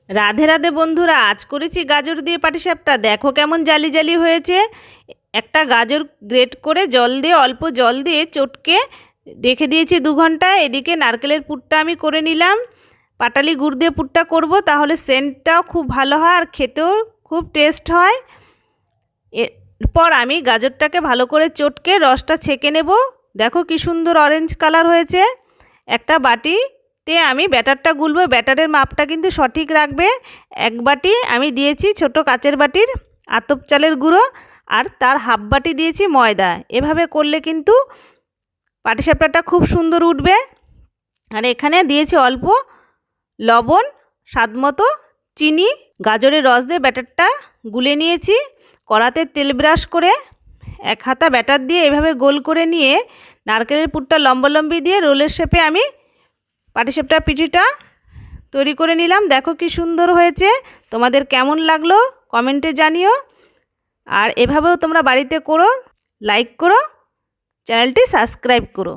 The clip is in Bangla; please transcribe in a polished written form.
রাধে রাধে বন্ধুরা, আজ করেছি গাজর দিয়ে পাটিসাপটা। দেখো কেমন জালি জালি হয়েছে। একটা গাজর গ্রেট করে জল দিয়ে, অল্প জল দিয়ে চটকে রেখে দিয়েছি 2 ঘন্টা। এদিকে নারকেলের পুরটা আমি করে নিলাম। পাটালি গুড় দিয়ে পুরটা করব, তাহলে সেন্টটাও খুব ভালো হয় আর খেতেও খুব টেস্ট হয়। এরপর আমি গাজরটাকে ভালো করে চটকে রসটা ছেঁকে নেব। দেখো কি সুন্দর অরেঞ্জ কালার হয়েছে। একটা বাটিতে আমি ব্যাটারটা গুলবো। ব্যাটারের মাপটা কিন্তু সঠিক রাখবে। 1 বাটি আমি দিয়েছি ছোট কাচের বাটির আতপ চালের গুঁড়ো, আর তার হাফ বাটি দিয়েছি ময়দা। এভাবে করলে কিন্তু পাটিসাপটাটা খুব সুন্দর উঠবে। আর এখানে দিয়েছি অল্প লবণ, স্বাদমতো চিনি। গাজরের রস দিয়ে ব্যাটারটা গুলে নিয়েছি। কড়াতে তেল ব্রাশ করে 1 হাতা ব্যাটার দিয়ে এভাবে গোল করে নিয়ে নারকেলের পুরটা লম্বালম্বি দিয়ে রোলের শেপে আমি পাটিসাপটা পিঠিটা তৈরি করে নিলাম। দেখো কি সুন্দর হয়েছে। তোমাদের কেমন লাগলো কমেন্টে জানিও। আর এভাবেও তোমরা বাড়িতে করো। লাইক করো, চ্যানেলটি সাবস্ক্রাইব করো।